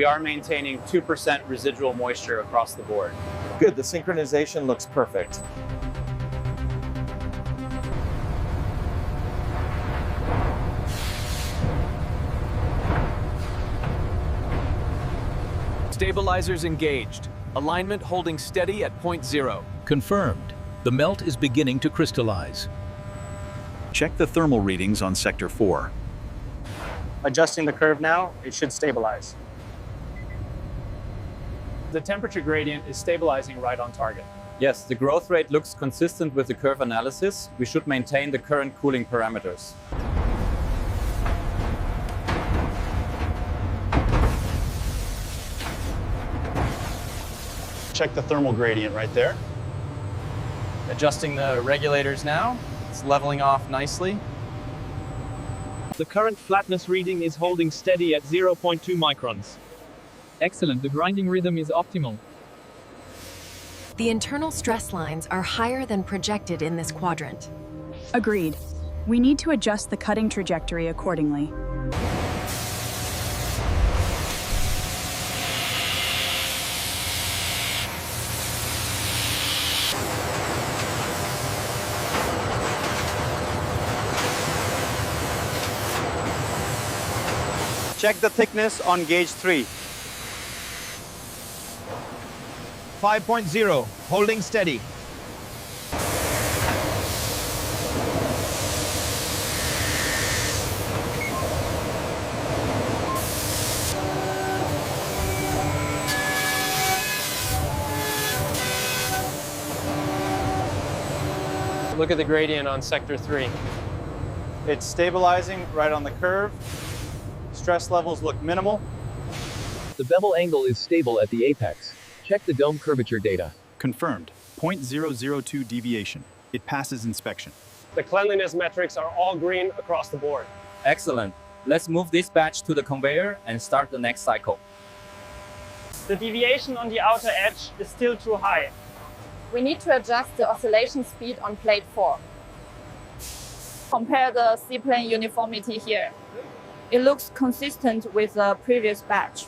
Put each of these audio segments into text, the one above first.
we are maintaining 2% residual moisture across the board. Good, the synchronization looks perfect. Stabilizers engaged. Alignment holding steady at point 0. Confirmed. The melt is beginning to crystallize. Check the thermal readings on Sector 4. Adjusting the curve now, it should stabilize. The temperature gradient is stabilizing right on target. Yes, the growth rate looks consistent with the curve analysis. We should maintain the current cooling parameters. Check the thermal gradient right there. Adjusting the regulators now, it's leveling off nicely. The current flatness reading is holding steady at 0.2 microns. Excellent, the grinding rhythm is optimal. The internal stress lines are higher than projected in this quadrant. Agreed. We need to adjust the cutting trajectory accordingly. Check the thickness on gauge 3. 5.0, holding steady. Look at the gradient on Sector 3. It's stabilizing right on the curve. Stress levels look minimal. The bevel angle is stable at the apex. Check the dome curvature data. Confirmed. 0.002 deviation. It passes inspection. The cleanliness metrics are all green across the board. Excellent. Let's move this batch to the conveyor and start the next cycle. The deviation on the outer edge is still too high. We need to adjust the oscillation speed on plate 4. Compare the C-plane uniformity here. It looks consistent with the previous batch.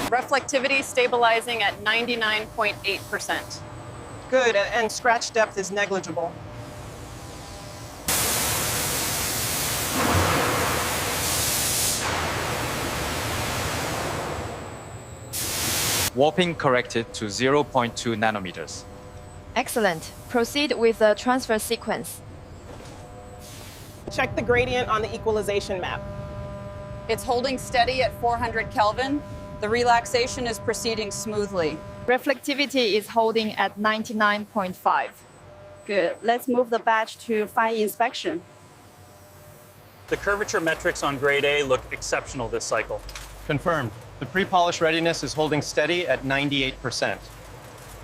Reflectivity stabilizing at 99.8%. Good, and scratch depth is negligible. Warping corrected to 0.2 nanometers. Excellent. Proceed with the transfer sequence. Check the gradient on the equalization map. It's holding steady at 400 Kelvin. The relaxation is proceeding smoothly. Reflectivity is holding at 99.5. Good. Let's move the batch to fine inspection. The curvature metrics on grade A look exceptional this cycle. Confirmed. The pre-polish readiness is holding steady at 98%.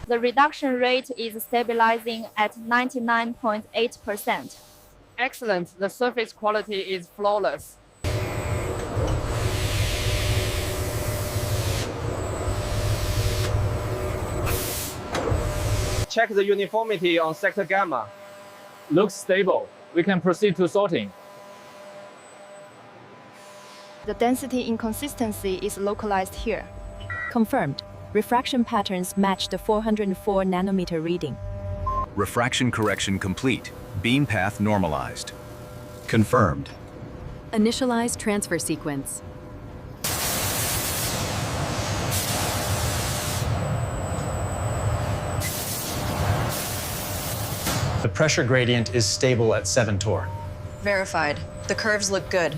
The reduction rate is stabilizing at 99.8%. Excellent. The surface quality is flawless. Check the uniformity on sector gamma. Looks stable. We can proceed to sorting. The density inconsistency is localized here. Confirmed. Refraction patterns match the 404 nanometer reading. Refraction correction complete. Beam path normalized. Confirmed. Initialize transfer sequence. The pressure gradient is stable at 7 torr. Verified. The curves look good.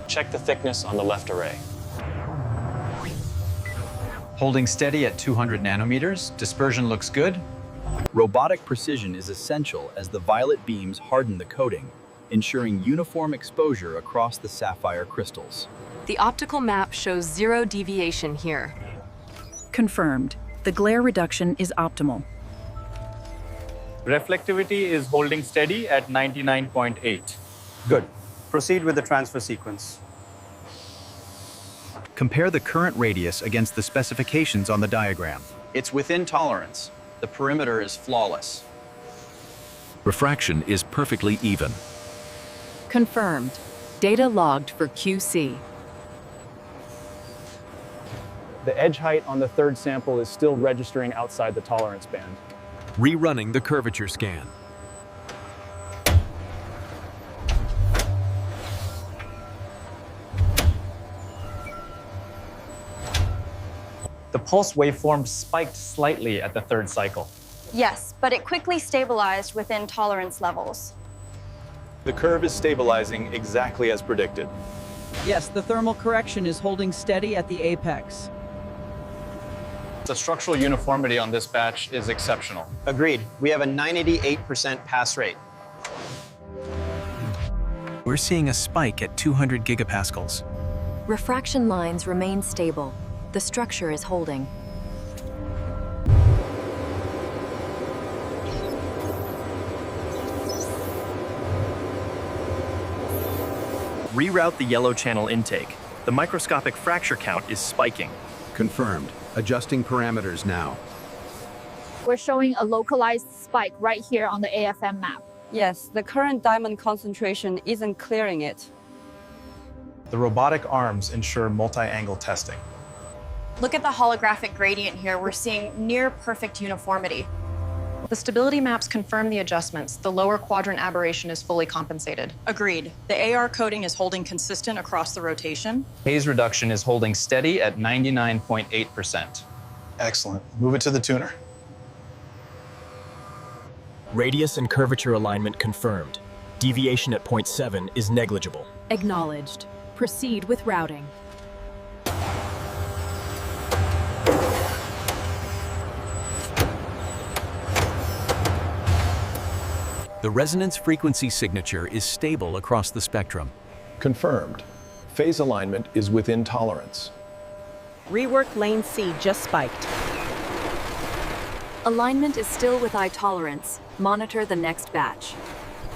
Check the thickness on the left array. Holding steady at 200 nanometers. Dispersion looks good. Robotic precision is essential as the violet beams harden the coating, ensuring uniform exposure across the sapphire crystals. The optical map shows 0 deviation here. Confirmed. The glare reduction is optimal. Reflectivity is holding steady at 99.8. Good. Proceed with the transfer sequence. Compare the current radius against the specifications on the diagram. It's within tolerance. The perimeter is flawless. Refraction is perfectly even. Confirmed. Data logged for QC. The edge height on the third sample is still registering outside the tolerance band. Rerunning the curvature scan. The pulse waveform spiked slightly at the third cycle. Yes, but it quickly stabilized within tolerance levels. The curve is stabilizing exactly as predicted. Yes, the thermal correction is holding steady at the apex. The structural uniformity on this batch is exceptional. Agreed. We have a 98% pass rate. We're seeing a spike at 200 gigapascals. Refraction lines remain stable. The structure is holding. Reroute the yellow channel intake. The microscopic fracture count is spiking. Confirmed. Adjusting parameters now. We're showing a localized spike right here on the AFM map. Yes, the current diamond concentration isn't clearing it. The robotic arms ensure multi-angle testing. Look at the holographic gradient here. We're seeing near perfect uniformity. The stability maps confirm the adjustments. The lower quadrant aberration is fully compensated. Agreed. The AR coating is holding consistent across the rotation. Haze reduction is holding steady at 99.8%. Excellent. Move it to the tuner. Radius and curvature alignment confirmed. Deviation at 0.7 is negligible. Acknowledged. Proceed with routing. The resonance frequency signature is stable across the spectrum. Confirmed. Phase alignment is within tolerance. Rework lane C just spiked. Alignment is still with eye tolerance. Monitor the next batch.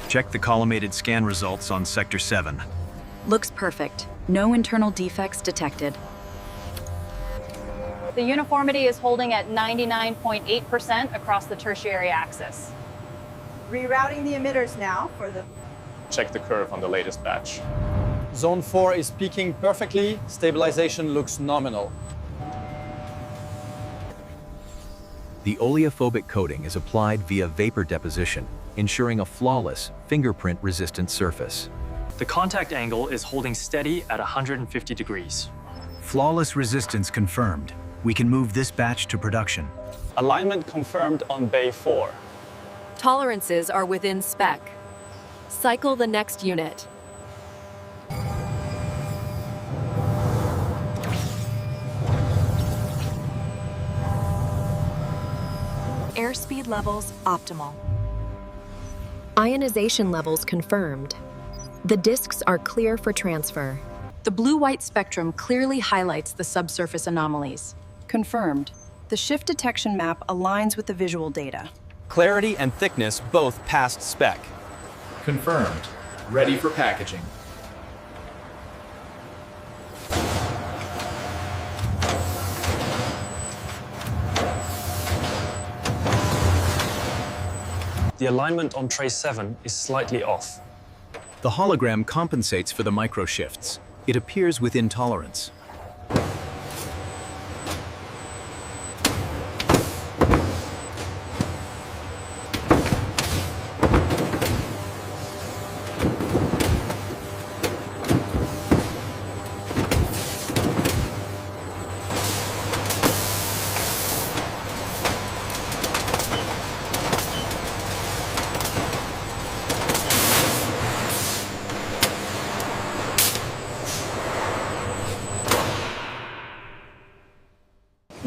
Check the collimated scan results on Sector 7. Looks perfect. No internal defects detected. The uniformity is holding at 99.8% across the tertiary axis. Rerouting the emitters now for the... Check the curve on the latest batch. Zone 4 is peaking perfectly. Stabilization looks nominal. The oleophobic coating is applied via vapor deposition, ensuring a flawless, fingerprint-resistant surface. The contact angle is holding steady at 150 degrees. Flawless resistance confirmed. We can move this batch to production. Alignment confirmed on Bay 4. Tolerances are within spec. Cycle the next unit. Airspeed levels optimal. Ionization levels confirmed. The disks are clear for transfer. The blue-white spectrum clearly highlights the subsurface anomalies. Confirmed. The shift detection map aligns with the visual data. Clarity and thickness both passed spec. Confirmed. Ready for packaging. The alignment on tray 7 is slightly off. The hologram compensates for the microshifts. It appears within tolerance.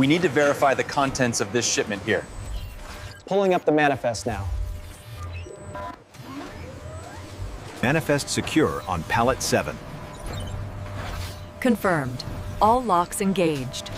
We need to verify the contents of this shipment here. Pulling up the manifest now. Manifest secure on pallet 7. Confirmed. All locks engaged.